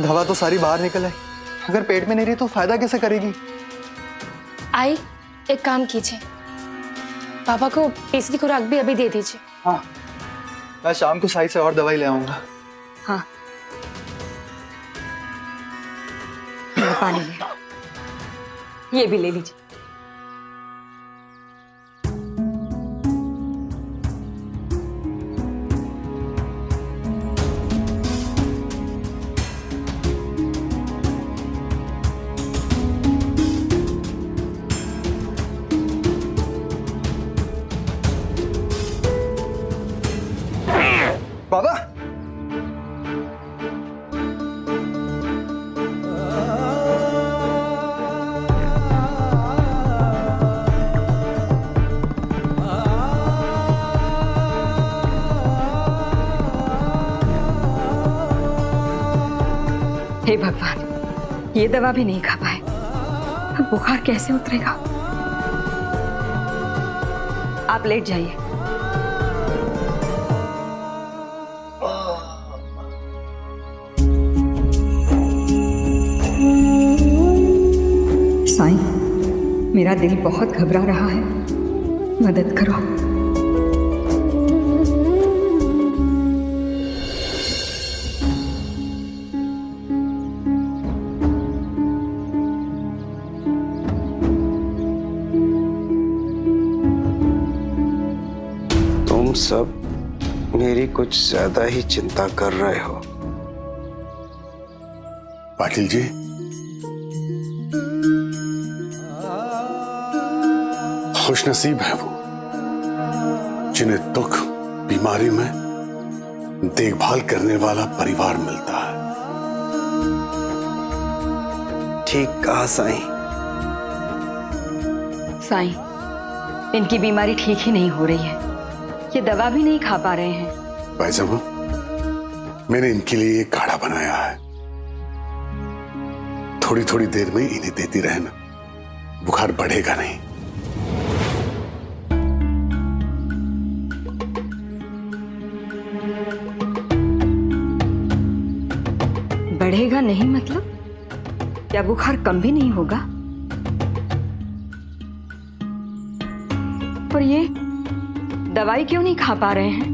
दवा तो सारी बाहर निकल आई, अगर पेट में नहीं रही तो फायदा कैसे करेगी? आई, एक काम कीजिए, पापा को तीसरी खुराक भी अभी दे दीजिए। हाँ, मैं शाम को साई से और दवाई ले आऊंगा। हाँ, पानी ले, ये भी ले लीजिए। बाबा, हे भगवान, ये दवा भी नहीं खा पाए, अब बुखार कैसे उतरेगा? आप लेट जाइए। साईं, मेरा दिल बहुत घबरा रहा है, मदद करो। तुम सब मेरी कुछ ज्यादा ही चिंता कर रहे हो। पाटिल जी, खुशनसीब है वो जिन्हें दुख बीमारी में देखभाल करने वाला परिवार मिलता है। ठीक कहा साईं। साईं, इनकी बीमारी ठीक ही नहीं हो रही है, ये दवा भी नहीं खा पा रहे हैं। भाई साहब, मैंने इनके लिए एक काढ़ा बनाया है, थोड़ी थोड़ी देर में इन्हें देती रहना, बुखार बढ़ेगा नहीं। बढ़ेगा नहीं मतलब? क्या बुखार कम भी नहीं होगा? और ये दवाई क्यों नहीं खा पा रहे हैं?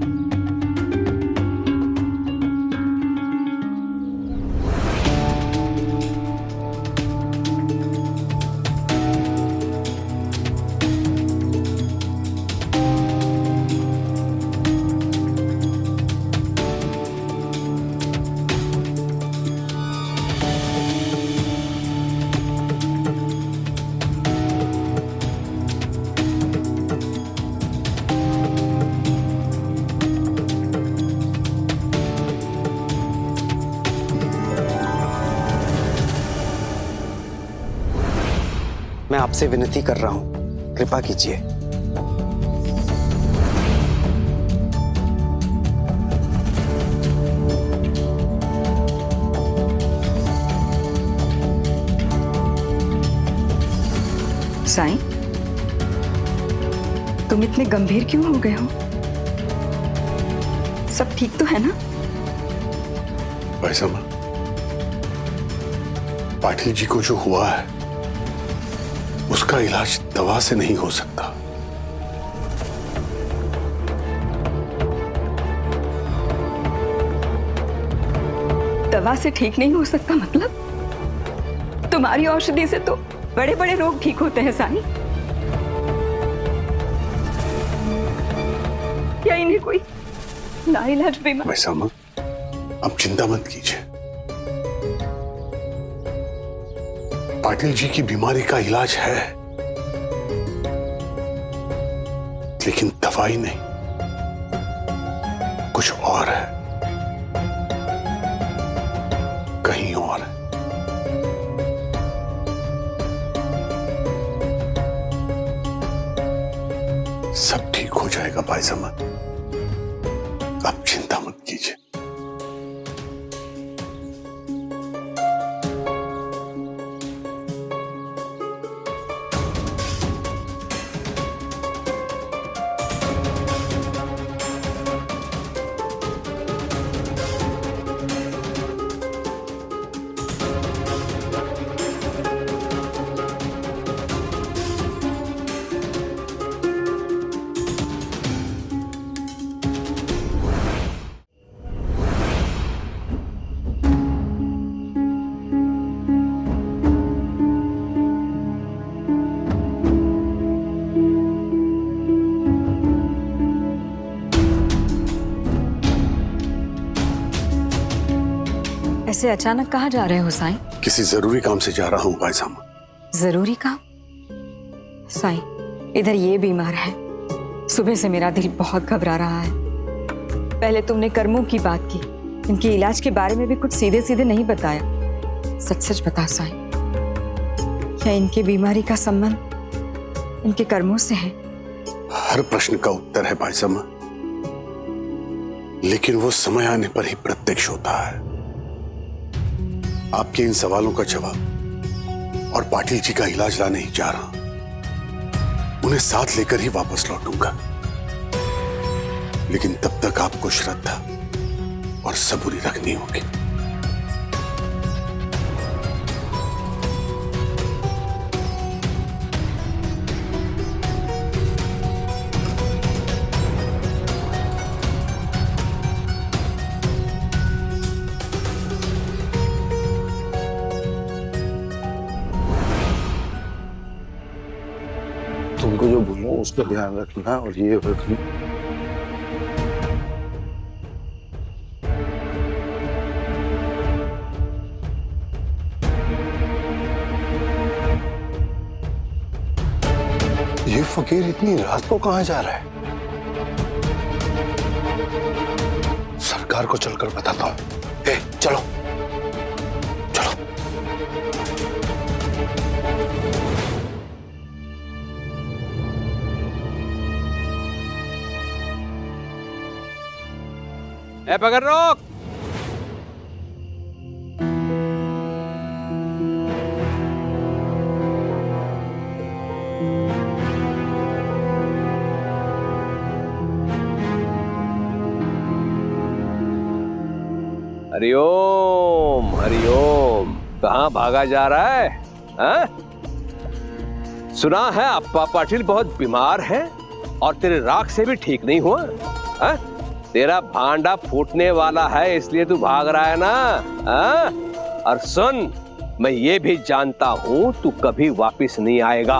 मैं आपसे विनती कर रहा हूं, कृपा कीजिए। साईं, तुम इतने गंभीर क्यों हो गए हो? सब ठीक तो है ना? भाई साहब, पाटिल जी को जो हुआ है उसका इलाज दवा से नहीं हो सकता। दवा से ठीक नहीं हो सकता मतलब? तुम्हारी औषधि से तो बड़े बड़े रोग ठीक होते हैं साईं। क्या इन्हें कोई लाइलाज बीमारी? भाई साहब, अब चिंता मत कीजिए, पाटिल जी की बीमारी का इलाज है, लेकिन दवाई नहीं, कुछ और है, कहीं और है। सब ठीक हो जाएगा भाई साहब, आप चिंता मत कीजिए। ऐसे अचानक कहाँ जा रहे हो साईं? किसी जरूरी काम से जा रहा हूँ भाईजामा। जरूरी काम? साईं, इधर ये बीमार है। सुबह से मेरा दिल बहुत घबरा रहा है। पहले तुमने कर्मों की बात की, इनके इलाज के बारे में भी कुछ सीधे सीधे नहीं बताया। सच सच बता साईं, क्या इनकी बीमारी का संबंध इनके कर्मों से है? हर प्रश्न का उत्तर है भाईजामा, लेकिन वो समय आने पर ही प्रत्यक्ष होता है। आपके इन सवालों का जवाब और पाटिल जी का इलाज लाने ही जा रहा। उन्हें साथ लेकर ही वापस लौटूंगा, लेकिन तब तक आपको श्रद्धा और सबूरी रखनी होगी। तुमको जो बोलूं उसका ध्यान रखना और ये रखना। ये फकीर इतनी रात को कहां जा रहा है? सरकार को चलकर बताता हूं। चलो चलो। पकड़ रोक। हरिओम हरिओम। कहाँ भागा जा रहा है? हा? सुना है अप्पा पाटिल बहुत बीमार है और तेरे राख से भी ठीक नहीं हुआ। हा? तेरा भांडा फूटने वाला है इसलिए तू भाग रहा है ना? हा? और सुन, मैं ये भी जानता हूँ तू कभी वापिस नहीं आएगा।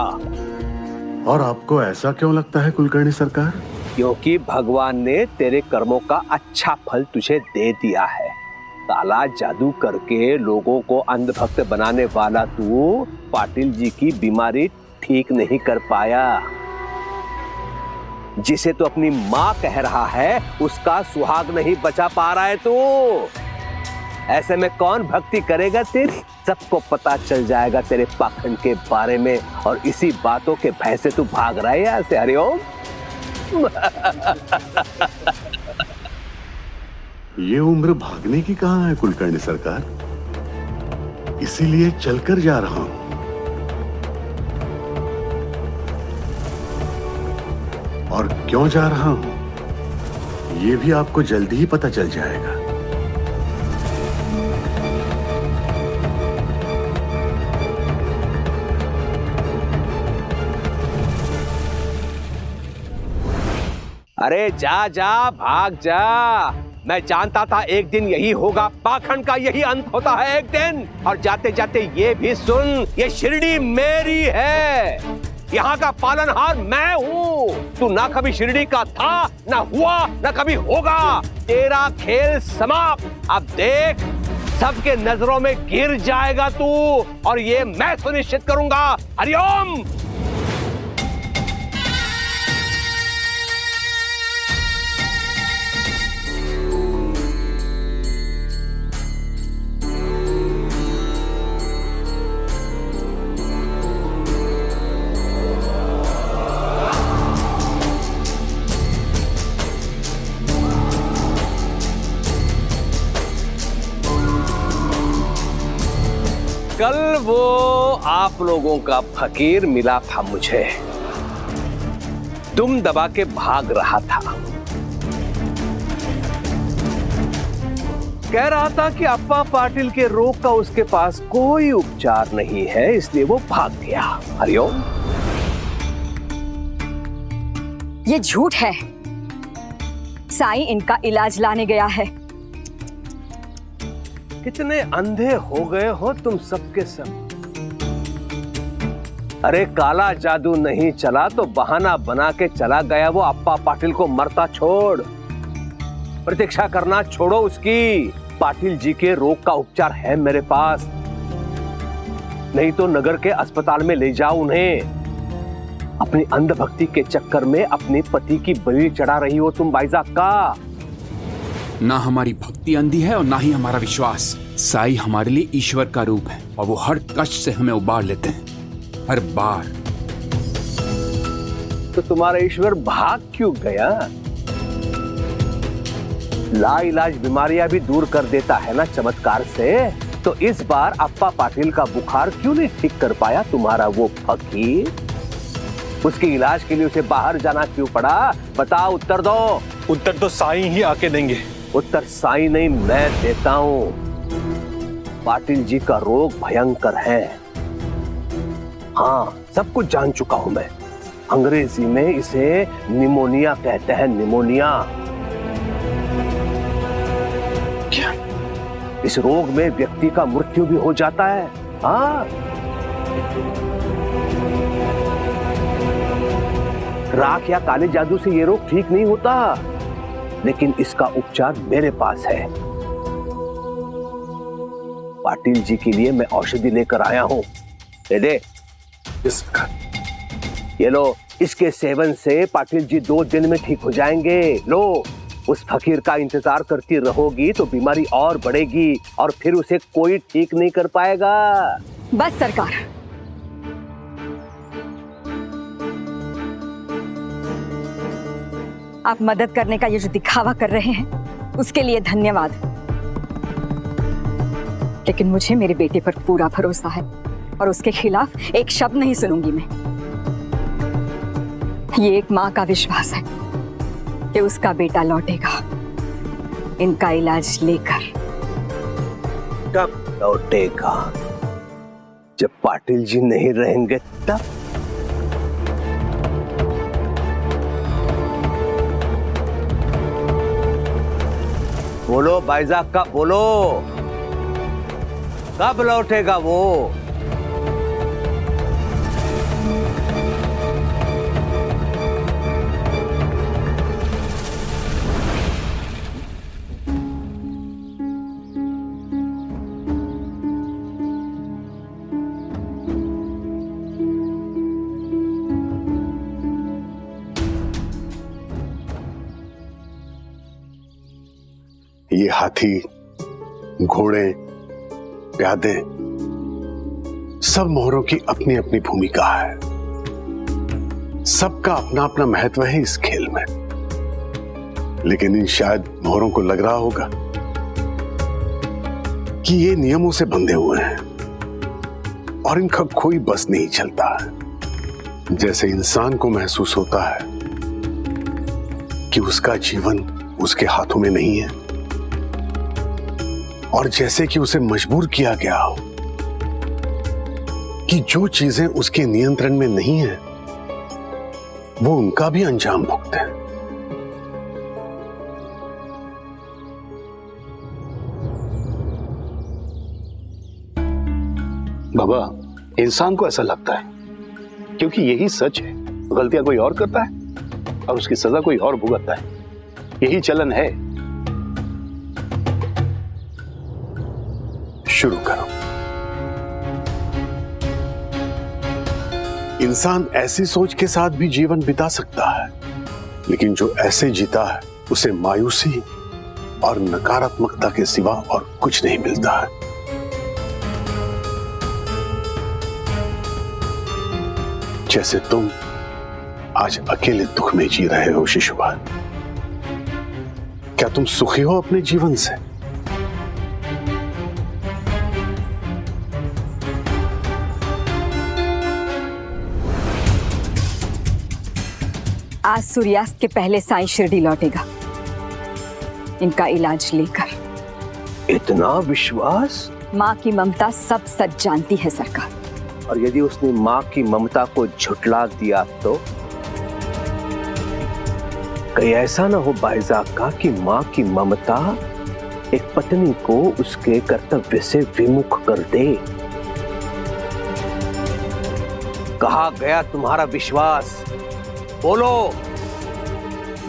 और आपको ऐसा क्यों लगता है कुलकर्णी सरकार? क्योंकि भगवान ने तेरे कर्मों का अच्छा फल तुझे दे दिया है। काला जादू करके लोगों को अंधभक्त बनाने वाला तू पाटिल जी की बीमारी ठीक नहीं कर पाया। जिसे तू अपनी माँ कह रहा है उसका सुहाग नहीं बचा पा रहा है तू। ऐसे में कौन भक्ति करेगा तेरी? सबको पता चल जाएगा तेरे पाखंड के बारे में और इसी बातों के भय से तू भाग रहा है यहाँ से। हरिओम। ये उम्र भागने की कहाँ है कुलकर्णी सरकार, इसीलिए चलकर जा रहा हूं। और क्यों जा रहा हूं ये भी आपको जल्दी ही पता चल जाएगा। अरे जा जा, भाग जा। मैं जानता था एक दिन यही होगा, पाखंड का यही अंत होता है एक दिन। और जाते जाते ये भी सुन, ये शिरडी मेरी है, यहाँ का पालनहार मैं हूँ। तू ना कभी शिरडी का था, ना हुआ, ना कभी होगा। तेरा खेल समाप्त। अब देख, सबके नजरों में गिर जाएगा तू, और ये मैं सुनिश्चित करूंगा। हरिओम। कल वो आप लोगों का फकीर मिला था मुझे, दुम दबा के भाग रहा था। कह रहा था कि अप्पा पाटिल के रोग का उसके पास कोई उपचार नहीं है, इसलिए वो भाग गया। हरिओम। ये झूठ है। साईं इनका इलाज लाने गया है। कितने अंधे हो गए हो तुम सबके सब। अरे काला जादू नहीं चला तो बहाना बना के चला गया वो अप्पा पाटिल को मरता छोड़। प्रतीक्षा करना छोड़ो उसकी। पाटिल जी के रोग का उपचार है मेरे पास, नहीं तो नगर के अस्पताल में ले जाओ उन्हें। अपनी अंधभक्ति के चक्कर में अपने पति की बलि चढ़ा रही हो तुम बाइजा का। ना हमारी भक्ति अंधी है और ना ही हमारा विश्वास। साई हमारे लिए ईश्वर का रूप है और वो हर कष्ट से हमें उबार लेते हैं, हर बार। तो तुम्हारा ईश्वर भाग क्यों गया? लाइलाज बीमारियां भी दूर कर देता है ना चमत्कार से। तो इस बार अप्पा पाटिल का बुखार क्यों नहीं ठीक कर पाया तुम्हारा वो फकीर? उसके इलाज के लिए उसे बाहर जाना क्यों पड़ा? बताओ, उत्तर दो। उत्तर तो साईं ही आके देंगे। उत्तर साईं नहीं, मैं देता हूं। पाटिल जी का रोग भयंकर है। हाँ, सब कुछ जान चुका हूं मैं। अंग्रेजी में इसे निमोनिया कहते हैं, निमोनिया। क्या? इस रोग में व्यक्ति का मृत्यु भी हो जाता है। हाँ, राख या काले जादू से ये रोग ठीक नहीं होता, लेकिन इसका उपचार मेरे पास है। पाटिल जी के लिए मैं औषधि लेकर आया हूं। दे। ये लो, इसके सेवन से पाटिल जी 2 दिन में ठीक हो जाएंगे। लो, उस फकीर का इंतजार करती रहोगी तो बीमारी और बढ़ेगी और फिर उसे कोई ठीक नहीं कर पाएगा। बस सरकार, आप मदद करने का ये जो दिखावा कर रहे हैं उसके लिए धन्यवाद, लेकिन मुझे मेरे बेटे पर पूरा भरोसा है और उसके खिलाफ एक शब्द नहीं सुनूंगी मैं। ये एक माँ का विश्वास है कि उसका बेटा लौटेगा इनका इलाज लेकर। कब लौटेगा? जब पाटिल जी नहीं रहेंगे तब। बोलो बाइजा, कब बोलो, कब लौटेगा वो? ये हाथी, घोड़े, प्यादे, सब मोहरों की अपनी अपनी भूमिका है। सबका अपना अपना महत्व है इस खेल में। लेकिन इन शायद मोहरों को लग रहा होगा कि ये नियमों से बंधे हुए हैं और इनका कोई बस नहीं चलता है। जैसे इंसान को महसूस होता है कि उसका जीवन उसके हाथों में नहीं है, और जैसे कि उसे मजबूर किया गया हो कि जो चीजें उसके नियंत्रण में नहीं है वो उनका भी अंजाम भुगते हैं। बाबा, इंसान को ऐसा लगता है क्योंकि यही सच है। गलतियां कोई और करता है और उसकी सजा कोई और भुगतता है। यही चलन है। शुरू करो। इंसान ऐसी सोच के साथ भी जीवन बिता सकता है, लेकिन जो ऐसे जीता है उसे मायूसी और नकारात्मकता के सिवा और कुछ नहीं मिलता है। जैसे तुम आज अकेले दुख में जी रहे हो शिशुपाल। क्या तुम सुखी हो अपने जीवन से? आज सूर्यास्त के पहले साईं शिरडी लौटेगा इनका इलाज लेकर। इतना विश्वास? माँ की ममता सब सच जानती है सरकार। और यदि उसने माँ की ममता को झुठला दिया तो? कहीं ऐसा ना हो बाइजा का कि माँ की ममता एक पत्नी को उसके कर्तव्य से विमुख कर दे। कहाँ गया तुम्हारा विश्वास? बोलो,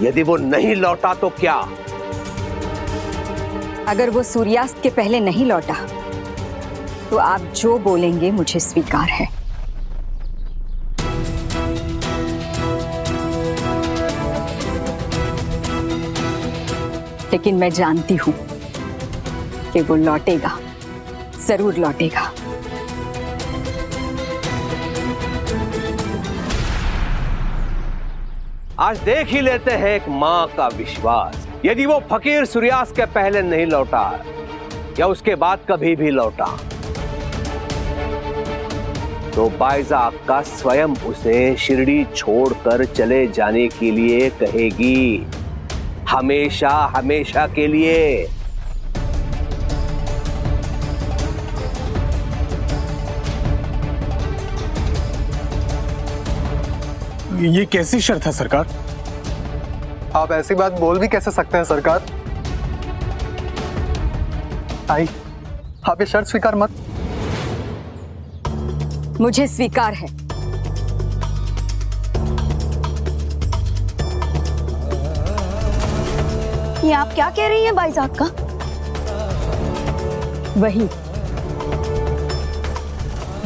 यदि वो नहीं लौटा तो क्या? अगर वो सूर्यास्त के पहले नहीं लौटा तो आप जो बोलेंगे मुझे स्वीकार है। लेकिन मैं जानती हूं कि वो लौटेगा, जरूर लौटेगा। आज देख ही लेते हैं एक माँ का विश्वास। यदि वो फकीर सूर्यास्त के पहले नहीं लौटा या उसके बाद कभी भी लौटा, तो बाइजा अक्का स्वयं उसे शिरडी छोड़कर चले जाने के लिए कहेगी, हमेशा हमेशा के लिए। ये कैसी शर्त है सरकार? आप ऐसी बात बोल भी कैसे सकते हैं सरकार? आई, आप ये शर्त स्वीकार मत। मुझे स्वीकार है। ये आप क्या कह रही हैं बाईजाक का? वही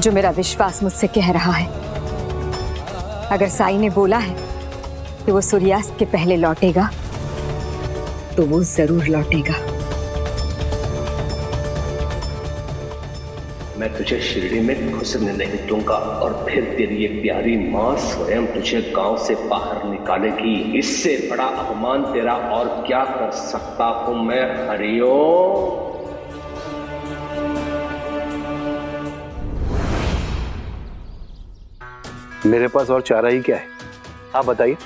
जो मेरा विश्वास मुझसे कह रहा है। अगर साई ने बोला है कि वो सूर्यास्त के पहले लौटेगा, तो वो जरूर लौटेगा। मैं तुझे शिरडी में घुसने नहीं दूंगा और फिर तेरी ये प्यारी माँ स्वयं तुझे गांव से बाहर निकालेगी। इससे बड़ा अपमान तेरा और क्या कर सकता हूं मैं, हरिओम। मेरे पास और चारा ही क्या है, आप बताइए।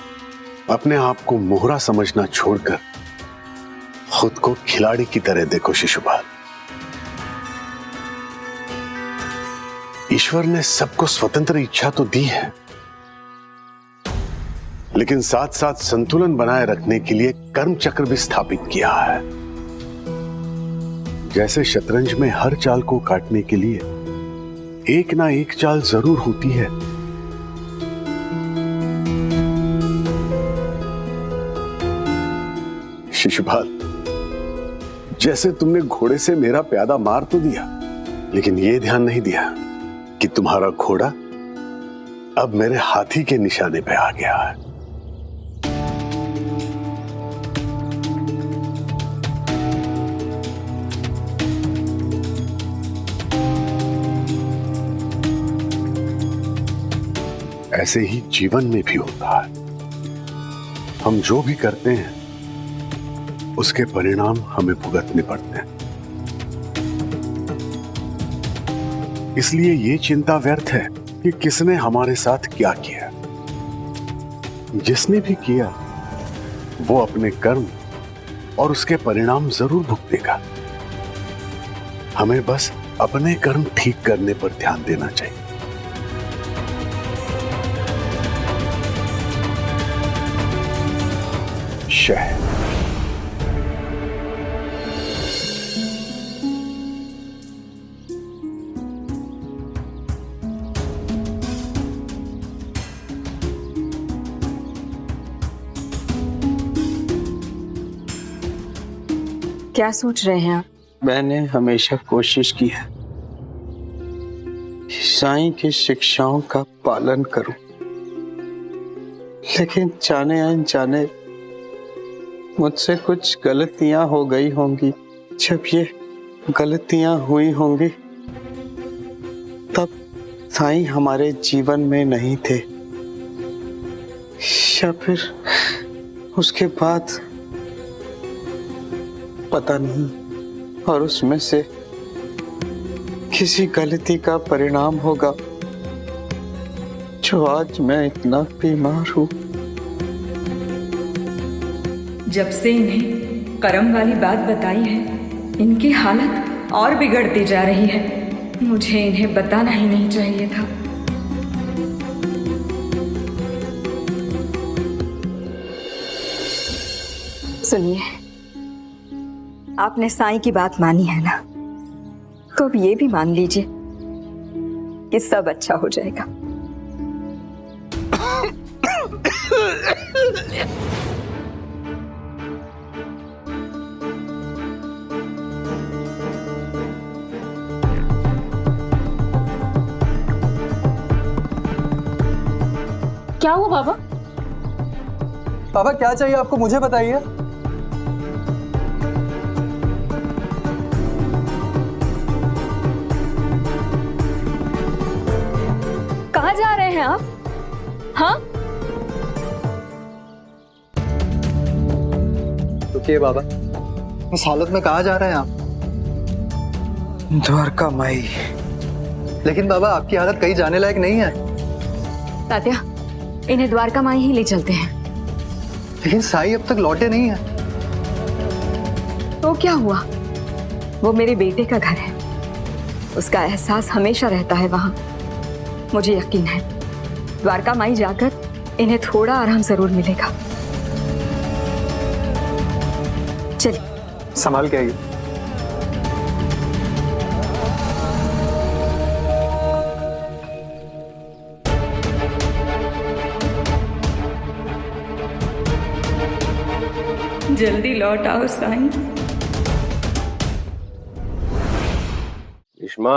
अपने आप को मोहरा समझना छोड़कर खुद को खिलाड़ी की तरह देखो शिशुपाल। ईश्वर ने सबको स्वतंत्र इच्छा तो दी है, लेकिन साथ साथ संतुलन बनाए रखने के लिए कर्म चक्र भी स्थापित किया है। जैसे शतरंज में हर चाल को काटने के लिए एक ना एक चाल जरूर होती है। शिशुपाल, जैसे तुमने घोड़े से मेरा प्यादा मार तो दिया, लेकिन यह ध्यान नहीं दिया कि तुम्हारा घोड़ा अब मेरे हाथी के निशाने पे आ गया है। ऐसे ही जीवन में भी होता है। हम जो भी करते हैं उसके परिणाम हमें भुगतने पड़ते हैं। इसलिए ये चिंता व्यर्थ है कि किसने हमारे साथ क्या किया। जिसने भी किया वो अपने कर्म और उसके परिणाम जरूर भुगतेगा। हमें बस अपने कर्म ठीक करने पर ध्यान देना चाहिए। शह क्या सोच रहे हैं आप? मैंने हमेशा कोशिश की है साईं की शिक्षाओं का पालन करूं, लेकिन जाने अनजाने मुझसे कुछ गलतियां हो गई होंगी। जब ये गलतियां हुई होंगी तब साईं हमारे जीवन में नहीं थे, या फिर उसके बाद पता नहीं, और उसमें से किसी गलती का परिणाम होगा जो आज मैं इतना बीमार हूं। जब से इन्हें कर्म वाली बात बताई है, इनकी हालत और बिगड़ती जा रही है। मुझे इन्हें बताना ही नहीं चाहिए था। सुनिए, आपने साईं की बात मानी है ना, तो अब ये भी मान लीजिए कि सब अच्छा हो जाएगा। क्या हुआ बाबा? पापा क्या चाहिए आपको, मुझे बताइए। कहाँ जा रहे हैं आप? हाँ, रुकिए बाबा, इस हालत में कहाँ जा रहे हैं आप? द्वारका माई। लेकिन बाबा आपकी हालत कहीं जाने लायक नहीं है। तात्या, इन्हें द्वारका माई ही ले चलते हैं। लेकिन साई अब तक लौटे नहीं है। तो क्या हुआ? वो मेरे बेटे का घर है, उसका एहसास हमेशा रहता है वहां। मुझे यकीन है द्वारका माई जाकर इन्हें थोड़ा आराम जरूर मिलेगा। चलिए, संभाल के आइए। जल्दी लौट आओ साईं। इश्मा,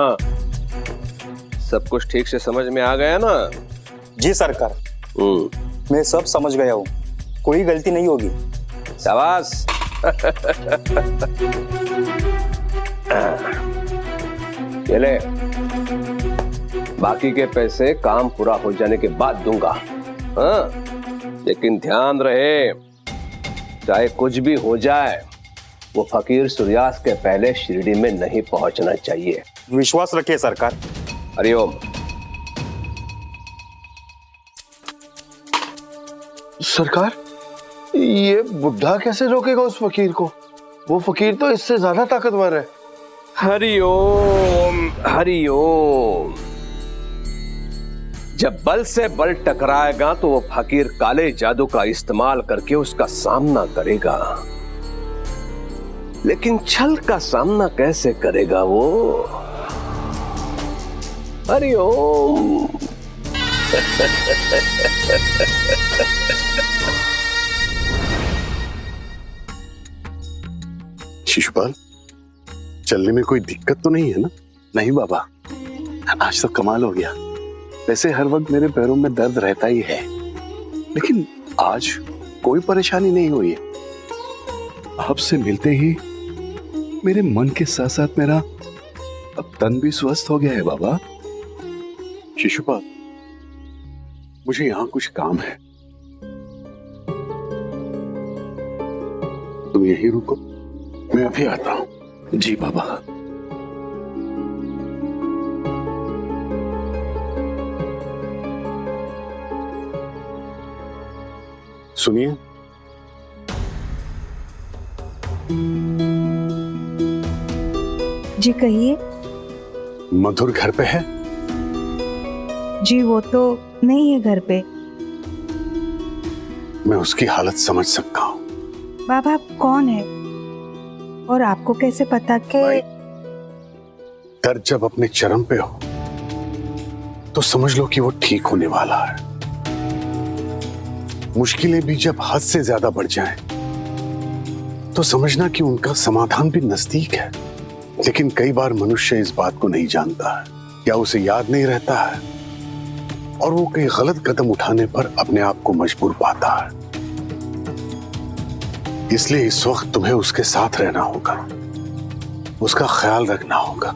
सब कुछ ठीक से समझ में आ गया ना? जी सरकार, मैं सब समझ गया हूँ, कोई गलती नहीं होगी। शाबाश। ये ले, बाकी के पैसे काम पूरा हो जाने के बाद दूंगा। हाँ, लेकिन ध्यान रहे, चाहे कुछ भी हो जाए, वो फकीर सूर्यास्त के पहले शिरडी में नहीं पहुंचना चाहिए। विश्वास रखिए सरकार। हरिओम। सरकार, ये बुढ़ा कैसे रोकेगा उस फकीर को? वो फकीर तो इससे ज्यादा ताकतवर है। हरिओम हरिओम। जब बल से बल टकराएगा तो वो फकीर काले जादू का इस्तेमाल करके उसका सामना करेगा, लेकिन छल का सामना कैसे करेगा वो? हरिओम। शिशुपाल, चलने में कोई दिक्कत तो नहीं है ना? नहीं बाबा, आज तो कमाल हो गया। वैसे हर वक्त मेरे पैरों में दर्द रहता ही है, लेकिन आज कोई परेशानी नहीं हुई है। आपसे मिलते ही मेरे मन के साथ साथ मेरा अब तन भी स्वस्थ हो गया है बाबा। शिशुपाल, मुझे यहां कुछ काम है, तुम यहीं रुको, मैं अभी आता हूं। जी बाबा। सुनिए, जी कहिए। मधुर घर पे है? जी वो तो नहीं है घर पे। मैं उसकी हालत समझ सकता हूँ। बाबा आप कौन है और आपको कैसे पता कि? दर्द जब अपने चरम पे हो तो समझ लो कि वो ठीक होने वाला है। मुश्किलें भी जब हद से ज्यादा बढ़ जाएं, तो समझना कि उनका समाधान भी नजदीक है। लेकिन कई बार मनुष्य इस बात को नहीं जानता है, या उसे याद नहीं रहता है, और वो कई गलत कदम उठाने पर अपने आप को मजबूर पाता है। इसलिए इस वक्त तुम्हें उसके साथ रहना होगा, उसका ख्याल रखना होगा,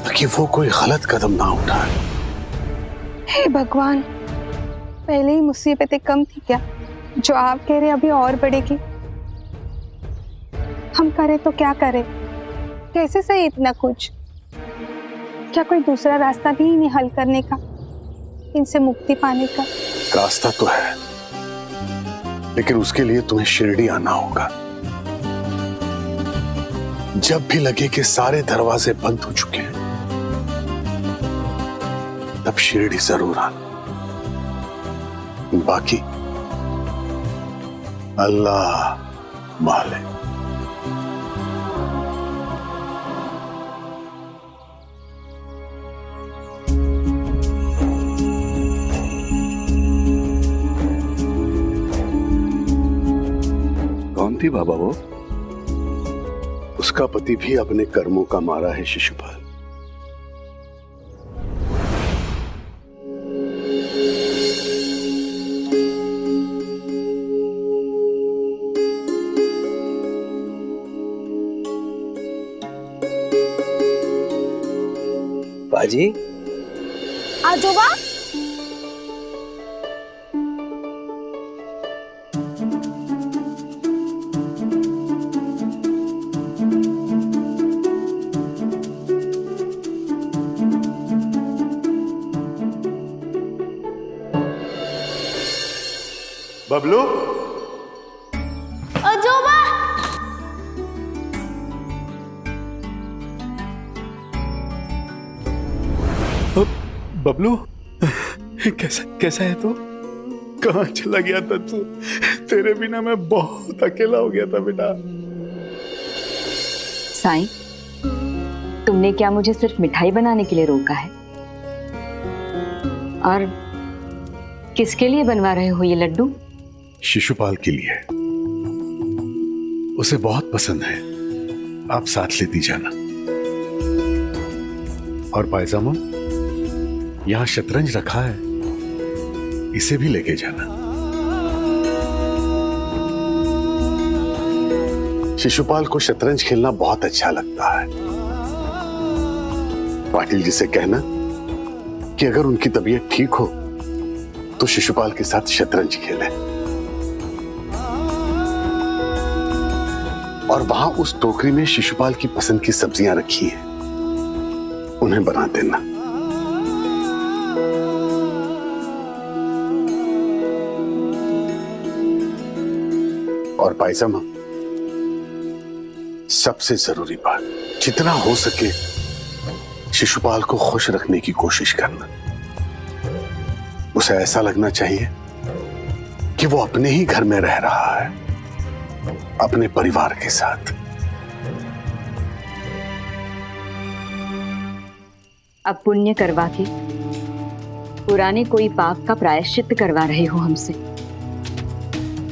ताकि वो कोई गलत कदम ना उठाए। हे भगवान, पहले ही मुसीबतें कम थी क्या? जो आप कह रहे अभी और बढ़ेगी। हम करें तो क्या करें? कैसे सही इतना कुछ? क्या कोई दूसरा रास्ता भी नहीं हल करने का, इनसे मुक्ति पाने का? रास्ता तो है, लेकिन उसके लिए तुम्हें शिरडी आना होगा। जब भी लगे कि सारे दरवाजे बंद हो चुके हैं, तब शिरडी जरूर आना। बाकी अल्लाह मालिक। कौन थी बाबा वो? उसका पति भी अपने कर्मों का मारा है शिशुपाल। बाजी आजोबा बबलू, आजोबा बबलू, कैसा है तू? कहाँ चला गया था तू? तेरे बिना मैं बहुत अकेला हो गया था बेटा। साईं, तुमने क्या मुझे सिर्फ मिठाई बनाने के लिए रोका है? और किसके लिए बनवा रहे हो ये लड्डू? शिशुपाल के लिए। उसे बहुत पसंद है, आप साथ लेती जाना। और पायजामा, यहां शतरंज रखा है, इसे भी लेके जाना। शिशुपाल को शतरंज खेलना बहुत अच्छा लगता है। पाटिल जी से कहना कि अगर उनकी तबीयत ठीक हो तो शिशुपाल के साथ शतरंज खेलें। और वहां उस टोकरी में शिशुपाल की पसंद की सब्जियां रखी हैं, उन्हें बना देना। और पायजामा, सबसे जरूरी बात, जितना हो सके शिशुपाल को खुश रखने की कोशिश करना। उसे ऐसा लगना चाहिए कि वो अपने ही घर में रह रहा है, अपने परिवार के साथ। अब पुण्य करवा के पुराने कोई पाप का प्रायश्चित करवा रहे हो हमसे।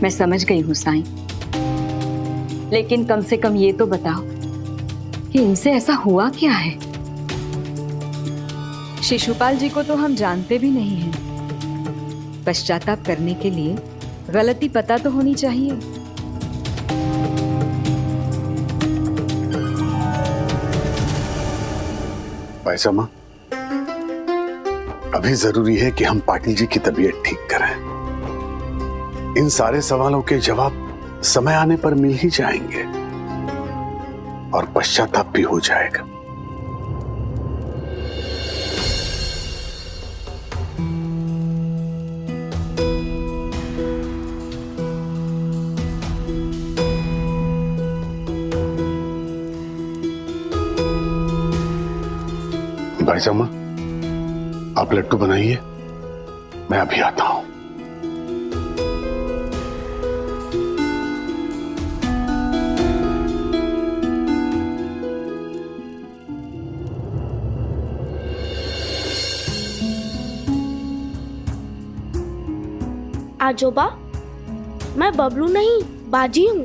मैं समझ गई हूं साईं, लेकिन कम से कम ये तो बताओ कि इनसे ऐसा हुआ क्या है? शिशुपाल जी को तो हम जानते भी नहीं हैं। पश्चाताप करने के लिए गलती पता तो होनी चाहिए। पायजामा, अभी जरूरी है कि हम पाटिल जी की तबीयत ठीक करें। इन सारे सवालों के जवाब समय आने पर मिल ही जाएंगे और पश्चाताप भी हो जाएगा। पायजामा, आप लड्डू बनाइए, मैं अभी आता हूं। आजोबा, मैं बबलू नहीं बाजी हूँ।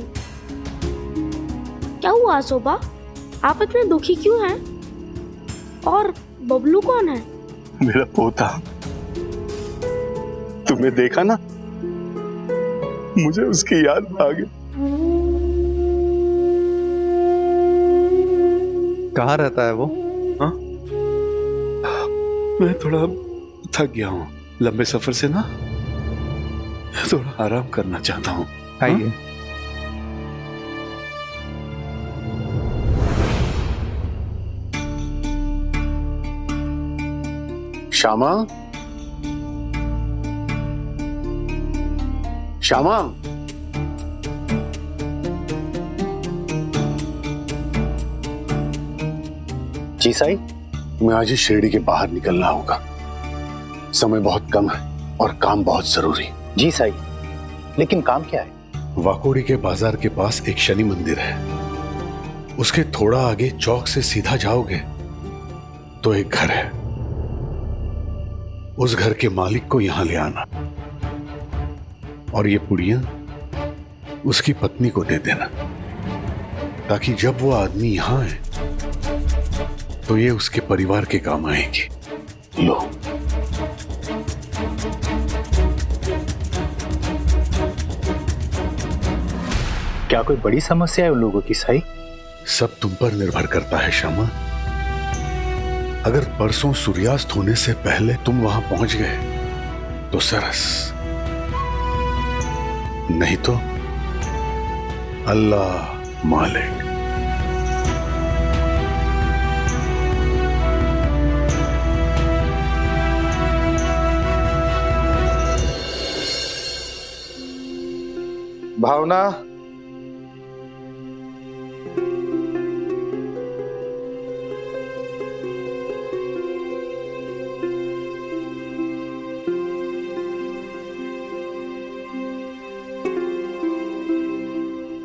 क्या हुआ आजोबा, आप इतने दुखी क्यों हैं? और बबलू कौन है? मेरा पोता। तुमने देखा ना, मुझे उसकी याद आ गई। कहाँ रहता है वो? हाँ? मैं थोड़ा थक गया हूँ लंबे सफर से ना, थोड़ा आराम करना चाहता हूँ। आइए। श्यामा, श्यामा, जी साईं। मैं आज ही शिरडी के बाहर निकलना होगा। समय बहुत कम है और काम बहुत जरूरी। जी साईं, लेकिन काम क्या है? वाकोड़ी के बाजार के पास एक शनि मंदिर है। उसके थोड़ा आगे चौक से सीधा जाओगे तो एक घर है। उस घर के मालिक को यहां ले आना और ये पुड़ियां उसकी पत्नी को दे देना, ताकि जब वो आदमी यहां है तो ये उसके परिवार के काम आएंगी। लो। क्या कोई बड़ी समस्या है उन लोगों की साईं? सब तुम पर निर्भर करता है श्यामा। अगर परसों सूर्यास्त होने से पहले तुम वहां पहुंच गए तो सरस, नहीं तो अल्लाह मालिक। भावना,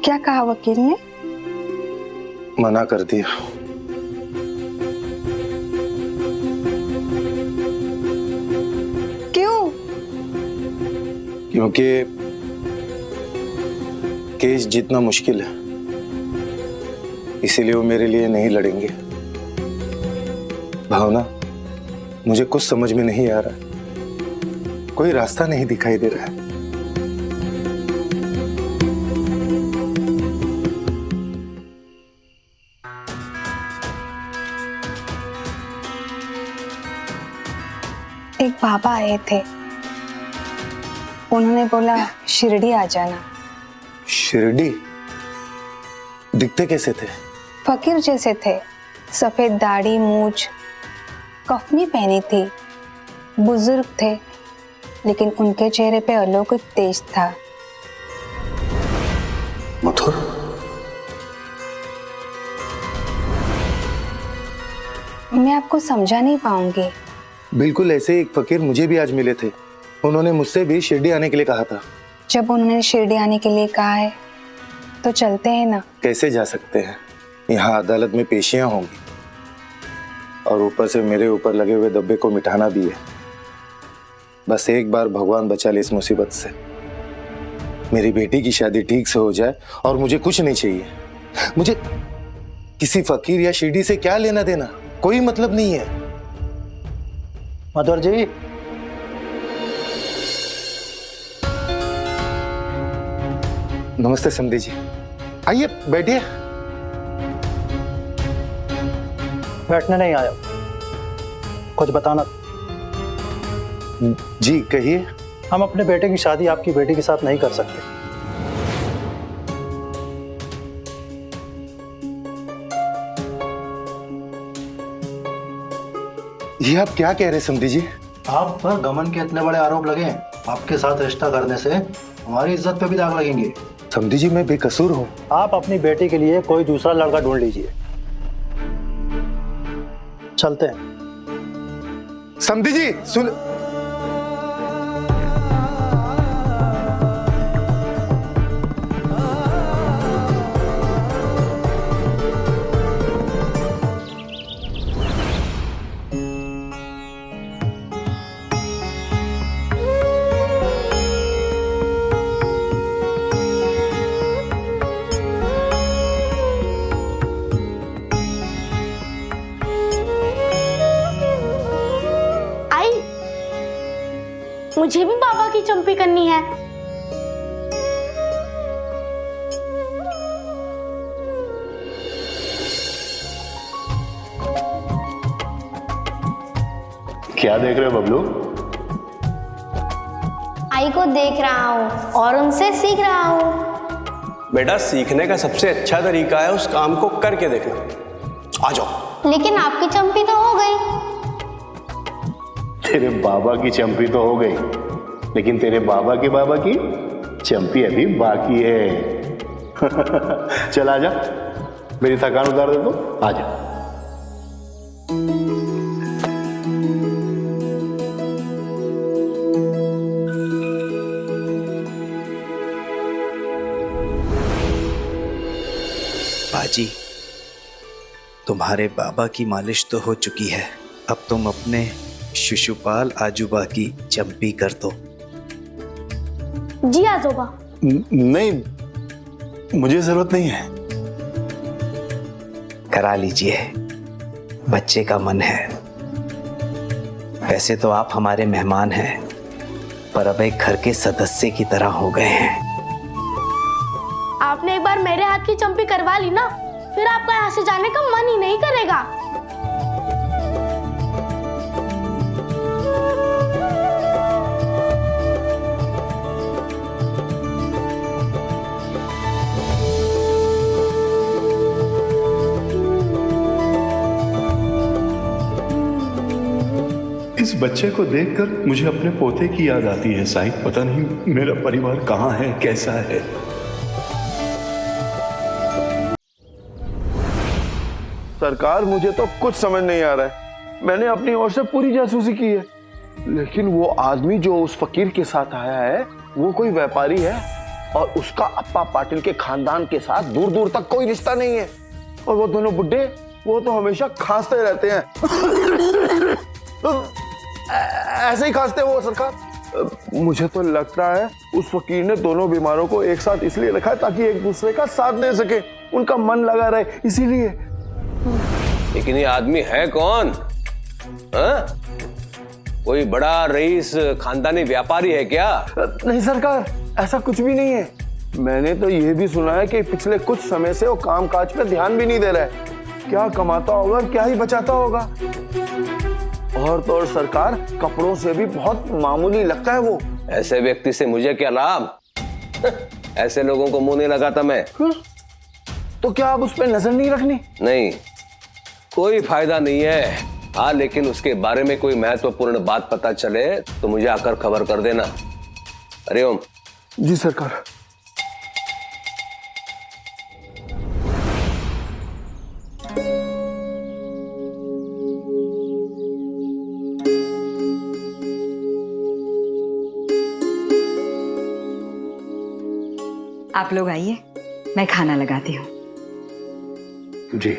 क्या कहा वकील ने? मना कर दिया। क्यों? क्योंकि केस जीतना मुश्किल है, इसीलिए वो मेरे लिए नहीं लड़ेंगे। भावना, मुझे कुछ समझ में नहीं आ रहा, कोई रास्ता नहीं दिखाई दे रहा है। एक बाबा आए थे, उन्होंने बोला शिरडी आ जाना। शिरडी? दिखते कैसे थे? फकीर जैसे थे, सफेद दाढ़ी मूछ, कफनी पहनी थी, बुजुर्ग थे, लेकिन उनके चेहरे पे अलौकिक तेज था। मथुर? मैं आपको समझा नहीं पाऊंगी। बिल्कुल ऐसे एक फकीर मुझे भी आज मिले थे, उन्होंने मुझसे भी शिरडी आने के लिए कहा था। जब उन्होंने शिरडी आने के लिए कहा है तो चलते हैं ना। कैसे जा सकते हैं? यहाँ अदालत में पेशियां होंगी और ऊपर से मेरे ऊपर लगे हुए दब्बे को मिटाना भी है। बस एक बार भगवान बचा ले इस मुसीबत से। मेरी बेटी की शादी ठीक से हो जाए और मुझे कुछ नहीं चाहिए। मुझे किसी फकीर या शिरडी से क्या लेना देना, कोई मतलब नहीं है। मधुर जी, नमस्ते समधी जी, आइए बैठिए। बैठने नहीं आया, कुछ बताना। जी कहिए। हम अपने बेटे की शादी आपकी बेटी के साथ नहीं कर सकते। ये आप क्या कह रहे हैं समधी जी? आप पर गमन के इतने बड़े आरोप लगे हैं, आपके साथ रिश्ता करने से हमारी इज्जत पे भी दाग लगेंगे। समधी जी, मैं बेकसूर हूँ। आप अपनी बेटी के लिए कोई दूसरा लड़का ढूंढ लीजिए। चलते हैं। समधी जी सुन। मुझे भी बाबा की चंपी करनी है। क्या देख रहे हो बबलू? आई को देख रहा हूँ और उनसे सीख रहा हूँ। बेटा, सीखने का सबसे अच्छा तरीका है उस काम को करके देखना। आ जाओ। लेकिन आपकी चंपी तो हो गई। तेरे बाबा की चंपी तो हो गई, लेकिन तेरे बाबा की चंपी अभी बाकी है। चल आजा, मेरी थकान उतार दे तो आजा। बाजी, तुम्हारे बाबा की मालिश तो हो चुकी है, अब तुम अपने शिशुपाल आजूबा की चंपी कर दो। जी आजोबा। नहीं, मुझे जरूरत नहीं है। करा लीजिए, बच्चे का मन है। वैसे तो आप हमारे मेहमान हैं, पर अब एक घर के सदस्य की तरह हो गए हैं। आपने एक बार मेरे हाथ की चंपी करवा ली ना, फिर आपका यहाँ से जाने का मन ही नहीं करेगा। इस बच्चे को देखकर मुझे अपने पोते की याद आती है साईं। पता नहीं मेरा परिवार कहाँ है, कैसा है। सरकार, मुझे तो कुछ समझ नहीं आ रहा है। मैंने अपनी ओर से पूरी जासूसी की है, लेकिन वो आदमी जो उस फकीर के साथ आया है वो कोई व्यापारी है और उसका अप्पा पाटिल के खानदान के साथ दूर दूर तक कोई रिश्ता नहीं है। और वो दोनों बुड्ढे, वो तो हमेशा खांसते रहते हैं। ऐसे ही खांसते वो सरकार। मुझे तो लगता है उस फकीर ने दोनों बीमारों को एक साथ इसलिए रखा है ताकि एक दूसरे का साथ दे सके, उनका मन लगा रहे, इसीलिए। लेकिन ये आदमी है कौन? हाँ? कोई बड़ा रईस खानदानी व्यापारी है क्या? नहीं सरकार, ऐसा कुछ भी नहीं है। मैंने तो यह भी सुना है कि पिछले कुछ समय से वो काम काज पे ध्यान भी नहीं दे रहा है। क्या कमाता होगा, क्या ही बचाता होगा। और तो और सरकार, कपड़ों से भी बहुत मामूली लगता है वो। ऐसे व्यक्ति से मुझे क्या लाभ? ऐसे लोगों को मुंह नहीं लगाता मैं। तो क्या आप उस पर नजर नहीं रखनी? नहीं, कोई फायदा नहीं है। हाँ, लेकिन उसके बारे में कोई महत्वपूर्ण बात पता चले तो मुझे आकर खबर कर देना। हरिओम। जी सरकार। आप लोग आइए, मैं खाना लगाती हूँ। जी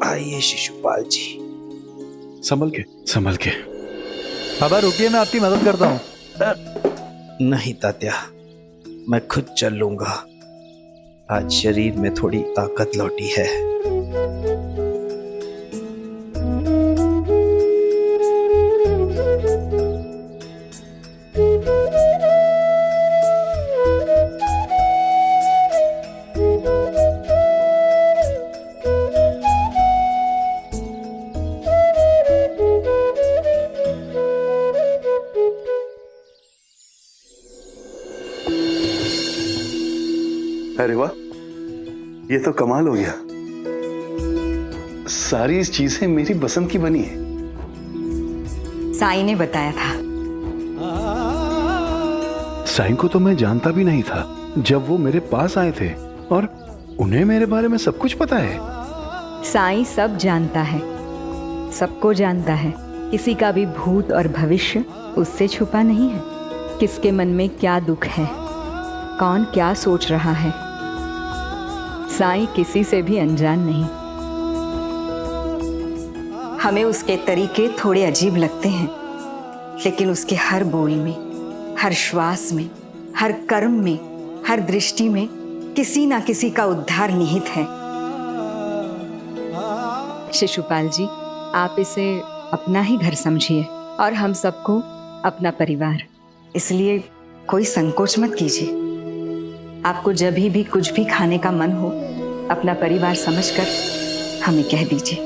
आइए शिशुपाल जी। संभल के। बाबा रुकिए, मैं आपकी मदद करता हूँ। नहीं तात्या, मैं खुद चल लूंगा। आज शरीर में थोड़ी ताकत लौटी है। अरे वाह, ये तो कमाल हो गया। सारी चीजें मेरी बसंत की बनी है। साईं ने बताया था। साईं को तो मैं जानता भी नहीं था जब वो मेरे पास आए थे, और उन्हें मेरे बारे में सब कुछ पता है। साईं सब जानता है, सबको जानता है। किसी का भी भूत और भविष्य उससे छुपा नहीं है। किसके मन में क्या दुख है, कौन क्या सोच रहा है, साईं किसी से भी अनजान नहीं। हमें उसके तरीके थोड़े अजीब लगते हैं, लेकिन उसके हर बोल में, हर श्वास में, हर कर्म में, हर दृष्टि में किसी ना किसी का उद्धार निहित है। शिशुपाल जी, आप इसे अपना ही घर समझिए और हम सबको अपना परिवार। इसलिए कोई संकोच मत कीजिए। आपको जब भी कुछ भी खाने का मन हो, अपना परिवार समझकर हमें कह दीजिए।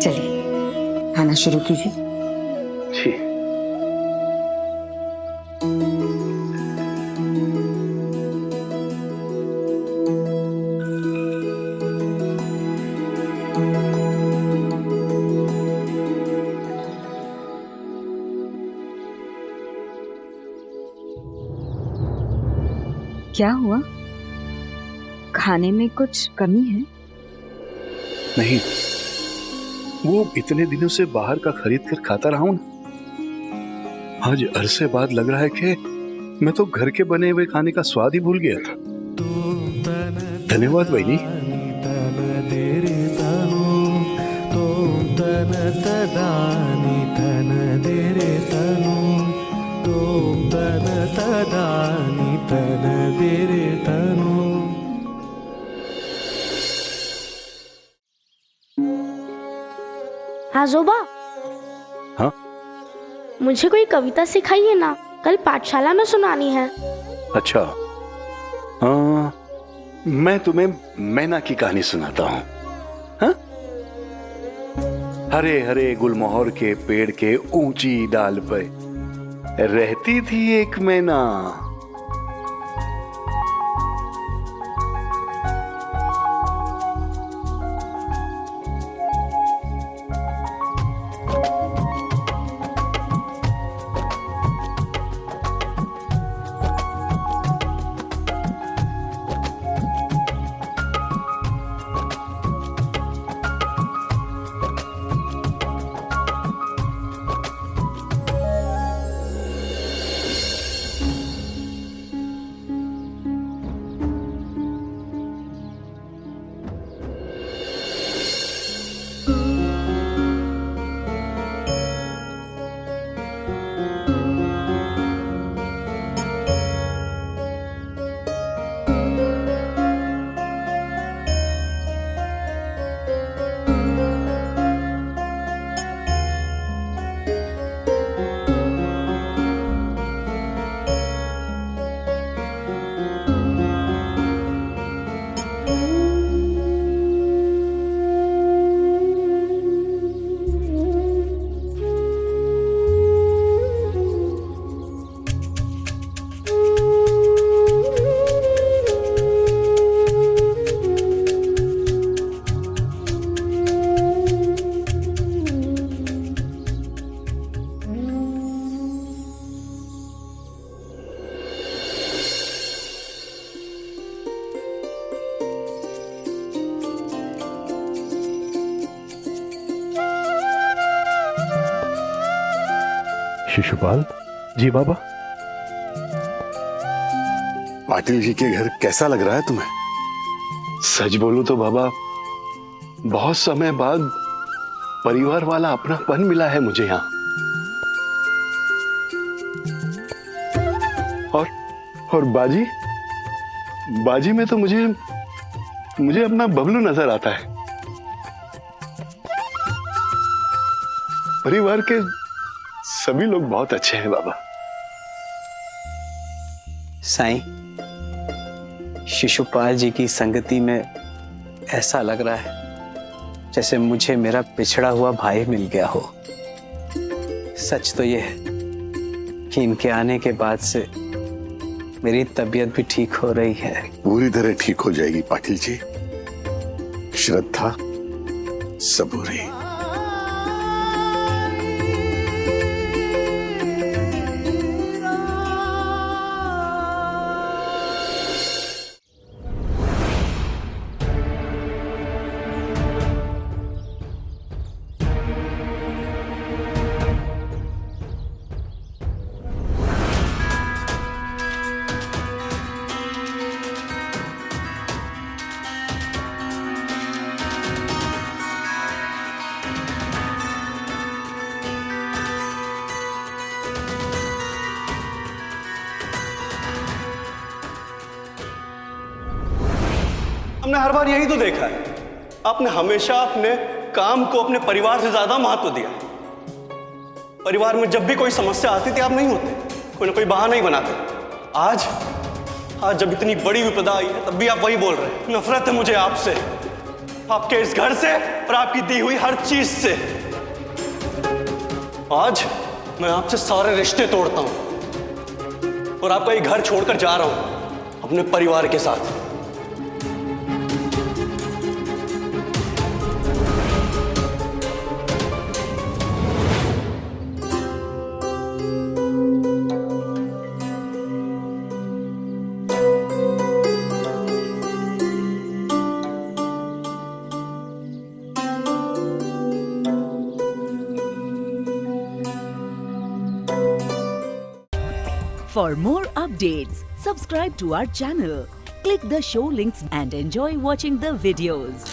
चलिए खाना शुरू कीजिए। जी। क्या हुआ? खाने में कुछ कमी है? नहीं, वो इतने दिनों से बाहर का खरीद कर खाता रहा हूं ना। आज अरसे बाद लग रहा है कि मैं तो घर के बने हुए खाने का स्वाद ही भूल गया था। धन्यवाद बहनी। आजोबा। हाँ? मुझे कोई कविता सिखाइए ना, कल पाठशाला में सुनानी है। अच्छा, मैं तुम्हें मैना की कहानी सुनाता हूँ। हाँ? हरे हरे गुलमोहर के पेड़ के ऊंची डाल पर रहती थी एक मैना। शिशुपाल जी बाबा। पाटिल जी के घर कैसा लग रहा है तुम्हें? सच बोलूं तो बाबा, बहुत समय बाद परिवार वाला अपनापन मिला है मुझे यहाँ। और बाजी में तो मुझे अपना बबलू नजर आता है। परिवार के सभी लोग बहुत अच्छे हैं बाबा। साईं, शिशुपाल जी की संगति में ऐसा लग रहा है जैसे मुझे मेरा पिछड़ा हुआ भाई मिल गया हो। सच तो यह है कि इनके आने के बाद से मेरी तबीयत भी ठीक हो रही है। पूरी तरह ठीक हो जाएगी पाटिल जी। श्रद्धा, सबूरी। हमने हर बार यही तो देखा है, आपने हमेशा अपने काम को अपने परिवार से ज्यादा महत्व दिया। परिवार में जब भी कोई समस्या आती थी आप नहीं होते, कोई ना कोई बहाना ही बनाते। आज जब इतनी बड़ी विपदा आई है तब भी आप वही बोल रहे हैं। नफरत है मुझे आपसे, आपके इस घर से और आपकी दी हुई हर चीज से। आज मैं आपसे सारे रिश्ते तोड़ता हूं और आपका ये घर छोड़कर जा रहा हूं अपने परिवार के साथ। For more updates, subscribe to our channel, click the show links and enjoy watching the videos.